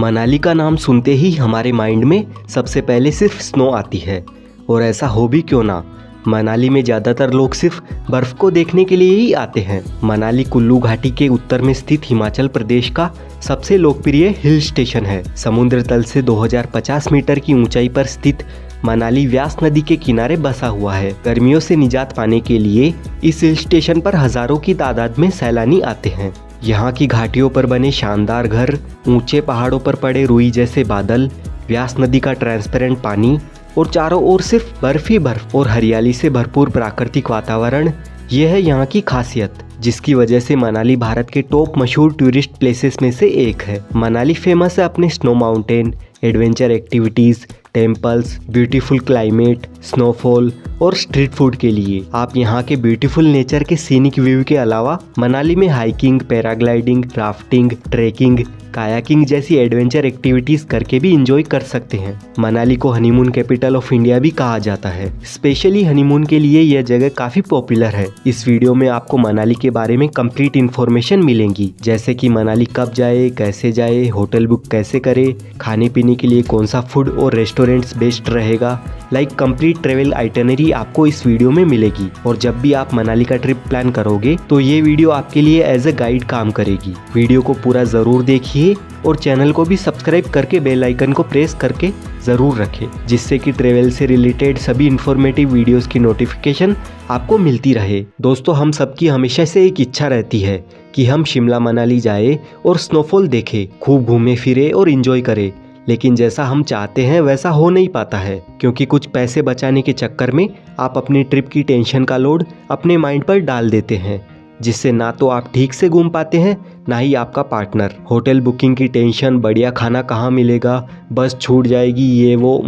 मनाली का नाम सुनते ही हमारे माइंड में सबसे पहले सिर्फ स्नो आती है। और ऐसा हो भी क्यों ना, मनाली में ज़्यादातर लोग सिर्फ बर्फ़ को देखने के लिए ही आते हैं। मनाली कुल्लू घाटी के उत्तर में स्थित हिमाचल प्रदेश का सबसे लोकप्रिय हिल स्टेशन है। समुद्र तल से 2050 मीटर की ऊंचाई पर स्थित मनाली व्यास नदी के किनारे बसा हुआ है। गर्मियों से निजात पाने के लिए इस हिल स्टेशन पर हजारों की तादाद में सैलानी आते हैं। यहाँ की घाटियों पर बने शानदार घर, ऊंचे पहाड़ों पर पड़े रुई जैसे बादल, व्यास नदी का ट्रांसपेरेंट पानी और चारों ओर सिर्फ बर्फ ही बर्फ और हरियाली से भरपूर प्राकृतिक वातावरण, यह है यहाँ की खासियत, जिसकी वजह से मनाली भारत के टॉप मशहूर टूरिस्ट प्लेसेस में से एक है। मनाली फेमस है अपने snow mountain, adventure activities, temples, beautiful climate, snowfall और स्ट्रीट फूड के लिए। आप यहाँ के ब्यूटीफुल नेचर के सीनिक व्यू के अलावा मनाली में hiking, paragliding, rafting, trekking, kayaking जैसी एडवेंचर एक्टिविटीज करके भी इंजॉय कर सकते हैं। मनाली को हनीमून कैपिटल ऑफ इंडिया भी कहा जाता है। स्पेशली हनीमून के लिए यह जगह काफी पॉपुलर है। इस वीडियो में आपको मनाली के बारे में कंप्लीट इन्फॉर्मेशन मिलेंगी, जैसे कि मनाली कब जाए, कैसे जाए, होटल बुक कैसे करे, खाने पीने के लिए कौन सा फूड और रेस्टोरेंट्स बेस्ट रहेगा। कंप्लीट ट्रेवल आइटनरी आपको इस वीडियो में मिलेगी। और जब भी आप मनाली का ट्रिप प्लान करोगे तो ये वीडियो आपके लिए एज अ गाइड काम करेगी। वीडियो को पूरा जरूर देखिए और चैनल को भी सब्सक्राइब करके बेल आइकन को प्रेस करके ज़रूर रखें, जिससे कि ट्रेवल से रिलेटेड सभी इन्फॉर्मेटिव वीडियोस की नोटिफिकेशन आपको मिलती रहे। दोस्तों, हम सबकी हमेशा से एक इच्छा रहती है कि हम शिमला मनाली जाए और स्नोफॉल देखें, खूब घूमे फिरे और इन्जॉय करें। लेकिन जैसा हम चाहते हैं वैसा हो नहीं पाता है, क्योंकि कुछ पैसे बचाने के चक्कर में आप अपनी ट्रिप की टेंशन का लोड अपने माइंड पर डाल देते हैं, जिससे ना तो आप ठीक से घूम पाते हैं, ना ही आपका पार्टनर। होटल बुकिंग की टेंशन, बढ़िया खाना कहाँ मिलेगा, बस छूट जाएगी, ये वो,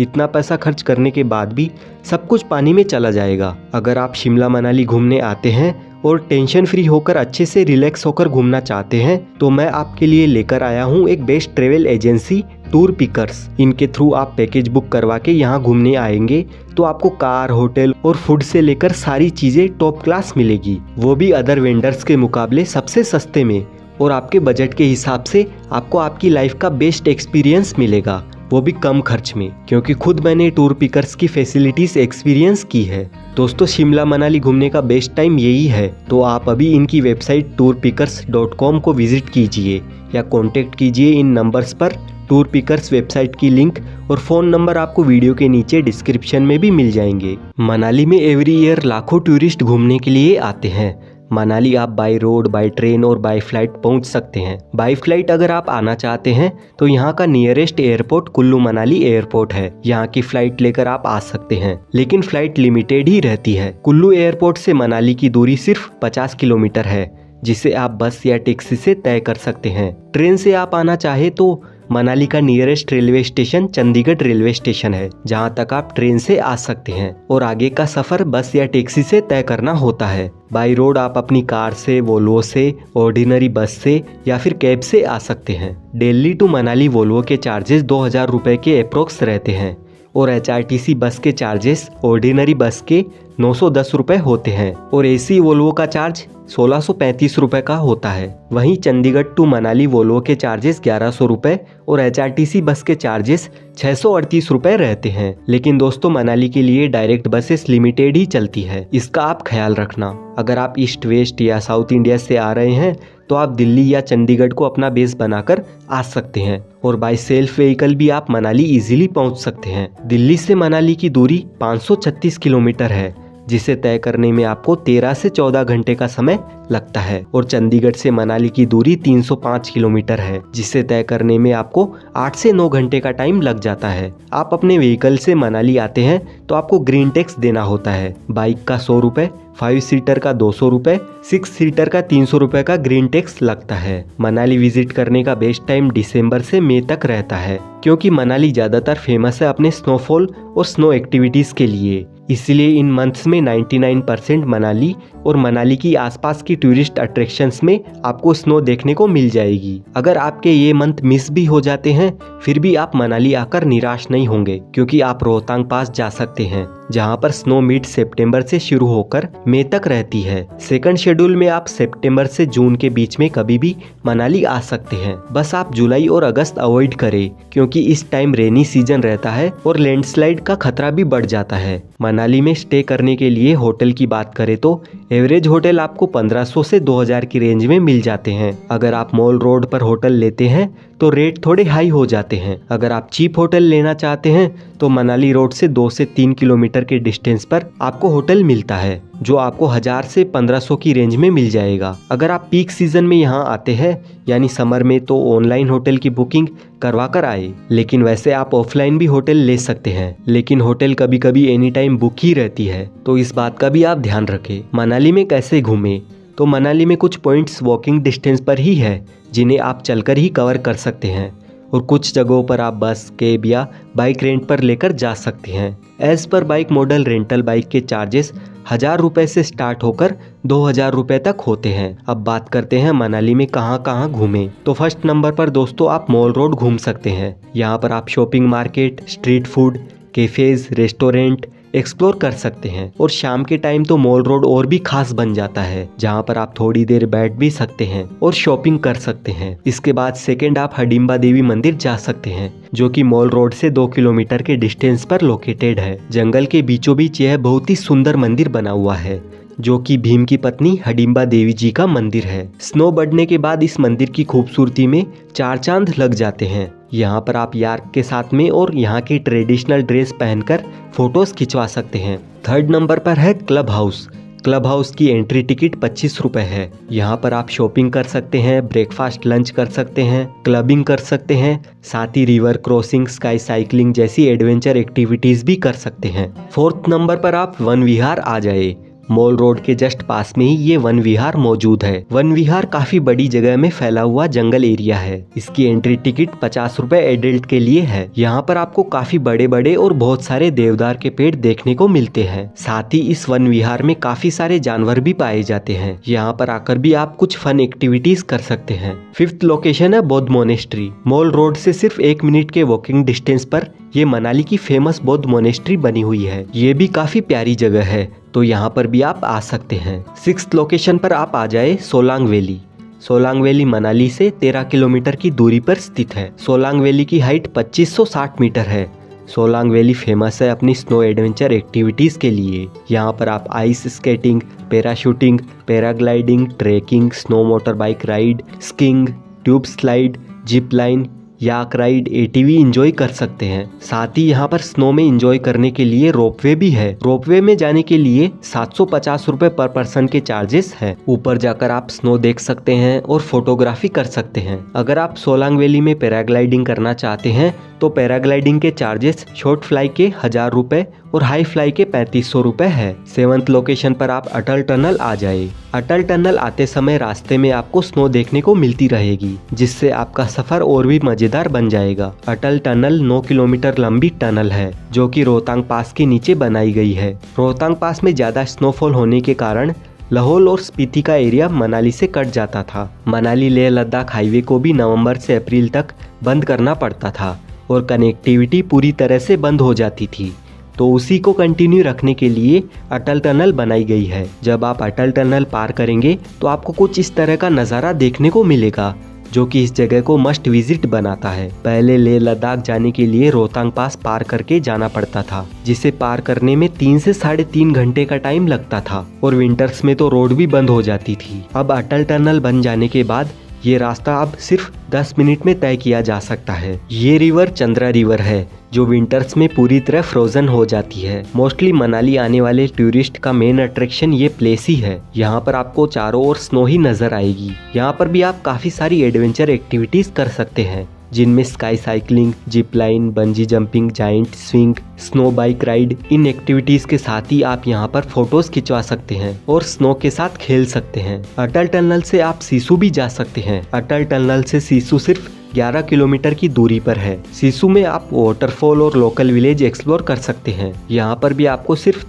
इतना पैसा खर्च करने के बाद भी सब कुछ पानी में चला जाएगा। अगर आप शिमला मनाली घूमने आते हैं और टेंशन फ्री होकर अच्छे से रिलैक्स होकर घूमना चाहते हैं, तो मैं आपके लिए लेकर आया हूँ एक best travel agency, tour pickers. इनके थ्रू आप पैकेज बुक करवा के यहाँ घूमने आएंगे तो आपको कार, होटल और फूड से लेकर सारी चीजें टॉप क्लास मिलेगी, वो भी अदर वेंडर्स के मुकाबले सबसे सस्ते में, और आपके बजट के हिसाब से आपको आपकी लाइफ का बेस्ट एक्सपीरियंस मिलेगा, वो भी कम खर्च में, क्योंकि खुद मैंने टूर पिकर्स की फैसिलिटीज एक्सपीरियंस की है। दोस्तों, शिमला मनाली घूमने का बेस्ट टाइम यही है, तो आप अभी इनकी वेबसाइट tourpickers.com को विजिट कीजिए या कॉन्टेक्ट कीजिए इन नंबर्स पर। टूर पिकर्स वेबसाइट की लिंक और फ़ोन नंबर आपको वीडियो के नीचे डिस्क्रिप्शन में भी मिल जाएंगे। मनाली में एवरी ईयर लाखों टूरिस्ट घूमने के लिए आते हैं। मनाली आप बाय रोड, बाय ट्रेन और बाय फ्लाइट पहुंच सकते हैं। बाय फ्लाइट अगर आप आना चाहते हैं तो यहाँ का nearest airport Kullu Manali airport है। यहाँ की फ्लाइट लेकर आप आ सकते हैं, लेकिन फ्लाइट लिमिटेड ही रहती है। कुल्लू एयरपोर्ट से मनाली की दूरी सिर्फ 50 किलोमीटर है, जिसे आप बस या टैक्सी से तय कर सकते हैं। ट्रेन से आप आना चाहे तो मनाली का nearest railway station Chandigarh railway station है, जहां तक आप ट्रेन से आ सकते हैं, और आगे का सफर बस या टैक्सी से तय करना होता है। बाई रोड आप अपनी कार से, वोल्वो से, ऑर्डिनरी बस से या फिर कैब से आ सकते हैं। दिल्ली टू मनाली वोल्वो के चार्जेस 2000 रुपए के अप्रोक्स रहते हैं, और HRTC बस के चार्जेस ऑर्डिनरी बस के 910 रुपए होते हैं, और AC वोल्वो का चार्ज 1635 रुपए का होता है। वहीं चंडीगढ़ टू मनाली वोल्वो के चार्जेस 1100 रुपए और HRTC बस के चार्जेस 638 रुपए रहते हैं। लेकिन दोस्तों, मनाली के लिए डायरेक्ट बसेस लिमिटेड ही चलती है, इसका आप ख्याल रखना। अगर आप ईस्ट वेस्ट या साउथ इंडिया से आ रहे हैं तो आप दिल्ली या चंडीगढ़ को अपना बेस बनाकर आ सकते हैं, और बाय सेल्फ व्हीकल भी आप मनाली इजीली पहुंच सकते हैं। दिल्ली से मनाली की दूरी 536 किलोमीटर है, जिसे तय करने में आपको 13 से 14 घंटे का समय लगता है, और चंडीगढ़ से मनाली की दूरी 305 किलोमीटर है, जिसे तय करने में आपको 8 से 9 घंटे का टाइम लग जाता है। आप अपने व्हीकल से मनाली आते हैं तो आपको ग्रीन टैक्स देना होता है। बाइक का 100 रुपए, 5 सीटर का 200 रुपए, 6 सीटर का 300 रुपए का ग्रीन टैक्स लगता है। मनाली विजिट करने का बेस्ट टाइम दिसंबर से मई तक रहता है, क्योंकि मनाली ज्यादातर फेमस है अपने स्नोफॉल और स्नो एक्टिविटीज के लिए। इसलिए इन मंथ्स में 99% मनाली और मनाली की आसपास की टूरिस्ट अट्रैक्शंस में आपको स्नो देखने को मिल जाएगी। अगर आपके ये मंथ मिस भी हो जाते हैं, फिर भी आप मनाली आकर निराश नहीं होंगे, क्योंकि आप रोहतांग पास जा सकते हैं, जहाँ पर स्नो मिड सितंबर से शुरू होकर मई तक रहती है। सेकंड शेड्यूल में आप सितंबर से जून के बीच में कभी भी मनाली आ सकते हैं। बस आप जुलाई और अगस्त अवॉइड करें, क्योंकि इस टाइम रेनी सीजन रहता है और लैंडस्लाइड का खतरा भी बढ़ जाता है। मनाली में स्टे करने के लिए होटल की बात करें तो एवरेज होटल आपको 1500 से 2000 की रेंज में मिल जाते हैं। अगर आप मॉल रोड पर होटल लेते हैं तो रेट थोड़े हाई हो जाते हैं। अगर आप चीप होटल लेना चाहते हैं तो मनाली रोड से 2 से 3 किलोमीटर के डिस्टेंस पर आपको होटल मिलता है, जो आपको 1000 से 1500 की रेंज में मिल जाएगा। अगर आप पीक सीजन में यहाँ आते हैं यानी समर में, तो ऑनलाइन होटल की बुकिंग करवा कर आए। लेकिन वैसे आप ऑफलाइन भी होटल ले सकते हैं, लेकिन होटल कभी कभी एनी टाइम बुक ही रहती है, तो इस बात का भी आप ध्यान रखें। मनाली में कैसे घूमें, तो मनाली में कुछ पॉइंट्स वॉकिंग डिस्टेंस पर ही है जिन्हें आप चलकर ही कवर कर सकते हैं, और कुछ जगहों पर आप बस, कैब या बाइक रेंट पर लेकर जा सकते हैं। एज पर बाइक मॉडल रेंटल बाइक के चार्जेस 1000 रुपये से स्टार्ट होकर 2000 रुपये तक होते हैं। अब बात करते हैं मनाली में कहाँ कहाँ घूमें। तो फर्स्ट नंबर पर दोस्तों आप मॉल रोड घूम सकते हैं। यहाँ पर आप shopping market, street food, cafes, restaurant explore कर सकते हैं। और शाम के टाइम तो मॉल रोड और भी खास बन जाता है, जहाँ पर आप थोड़ी देर बैठ भी सकते हैं और शॉपिंग कर सकते हैं। इसके बाद सेकेंड आप हडिम्बा देवी मंदिर जा सकते हैं, जो कि मॉल रोड से 2 किलोमीटर के डिस्टेंस पर लोकेटेड है। जंगल के बीचों बीच यह बहुत ही सुंदर मंदिर बना हुआ है, जो कि भीम की पत्नी हडिम्बा देवी जी का मंदिर है। स्नो बढ़ने के बाद इस मंदिर की खूबसूरती में 4 चांद लग जाते हैं। यहाँ पर आप यार्क के साथ में और यहाँ की ट्रेडिशनल ड्रेस पहनकर फोटोज खिंचवा सकते हैं। थर्ड नंबर पर है क्लब हाउस। क्लब हाउस की एंट्री टिकट 25 रुपए है। यहाँ पर आप शॉपिंग कर सकते हैं, ब्रेकफास्ट लंच कर सकते हैं, क्लबिंग कर सकते हैं, साथ ही रिवर क्रॉसिंग, स्काई साइकिलिंग जैसी एडवेंचर एक्टिविटीज भी कर सकते हैं। फोर्थ नंबर पर आप वन विहार आ जाए। मॉल रोड के जस्ट पास में ही ये वन विहार मौजूद है। वन विहार काफी बड़ी जगह में फैला हुआ जंगल एरिया है। इसकी एंट्री टिकट 50 रुपए एडल्ट के लिए है। यहाँ पर आपको काफी बड़े बड़े और बहुत सारे देवदार के पेड़ देखने को मिलते हैं। साथ ही इस वन विहार में काफी सारे जानवर भी पाए जाते हैं। यहाँ पर आकर भी आप कुछ फन एक्टिविटीज कर सकते हैं। फिफ्थ लोकेशन है बौद्ध मोनेस्ट्री। मॉल रोड से सिर्फ 1 मिनट के वॉकिंग डिस्टेंस पर ये मनाली की फेमस बौद्ध मोनेस्ट्री बनी हुई है। ये भी काफी प्यारी जगह है, तो यहाँ पर भी आप आ सकते हैं। सिक्स्थ लोकेशन पर आप आ जाए सोलांग वैली। सोलांग वैली मनाली से 13 किलोमीटर की दूरी पर स्थित है। सोलांग वैली की हाइट 2560 मीटर है। सोलांग वैली फेमस है अपनी स्नो एडवेंचर एक्टिविटीज के लिए। यहाँ पर आप ice skating, parachuting, paragliding, trekking, snow motor bike ride, skiing, tube slide, zip line, yak ride, ATV enjoy कर सकते हैं। साथ ही यहाँ पर स्नो में एंजॉय करने के लिए रोपवे भी है। रोपवे में जाने के लिए 750 रुपए पर पर्सन के चार्जेस हैं। ऊपर जाकर आप स्नो देख सकते हैं और फोटोग्राफी कर सकते हैं। अगर आप सोलांग वैली में पैराग्लाइडिंग करना चाहते हैं तो पैराग्लाइडिंग के चार्जेस शॉर्ट फ्लाई के 1000 रुपए और हाई फ्लाई के 3500 रुपए है। सेवंथ लोकेशन पर आप अटल टनल आ जाए। अटल टनल आते समय रास्ते में आपको स्नो देखने को मिलती रहेगी, जिससे आपका सफर और भी मजेदार बन जाएगा। अटल टनल 9 किलोमीटर लंबी टनल है, जो कि रोहतांग पास के नीचे बनाई गई है। रोहतांग पास में ज्यादा स्नोफॉल होने के कारण लाहौल और स्पीति का एरिया मनाली से कट जाता था। मनाली लेह लद्दाख हाईवे को भी नवंबर से अप्रैल तक बंद करना पड़ता था और कनेक्टिविटी पूरी तरह से बंद हो जाती थी। तो उसी को कंटिन्यू रखने के लिए अटल टनल बनाई गई है। जब आप अटल टनल पार करेंगे तो आपको कुछ इस तरह का नज़ारा देखने को मिलेगा, जो कि इस जगह को मस्ट विजिट बनाता है। पहले लेह लद्दाख जाने के लिए रोहतांग पास पार करके जाना पड़ता था, जिसे पार करने में 3 से 3.5 घंटे का टाइम लगता था और विंटर्स में तो रोड भी बंद हो जाती थी। अब अटल टनल बन जाने के बाद ये रास्ता अब सिर्फ 10 मिनट में तय किया जा सकता है। ये रिवर चंद्रा रिवर है, जो विंटर्स में पूरी तरह फ्रोजन हो जाती है। मोस्टली मनाली आने वाले टूरिस्ट का मेन अट्रैक्शन ये प्लेस ही है। यहाँ पर आपको चारों ओर स्नो ही नजर आएगी। यहाँ पर भी आप काफी सारी एडवेंचर एक्टिविटीज कर सकते हैं, जिनमें sky cycling, zip line, bungee jumping, giant swing, snow bike ride. इन एक्टिविटीज के साथ ही आप यहाँ पर फोटोज खिंचवा सकते हैं और स्नो के साथ खेल सकते हैं। अटल टनल से आप सिसु भी जा सकते हैं। अटल टनल से सिसु सिर्फ 11 किलोमीटर की दूरी पर है। सिसु में आप वाटरफॉल और लोकल विलेज एक्सप्लोर कर सकते हैं। यहाँ पर भी आपको सिर्फ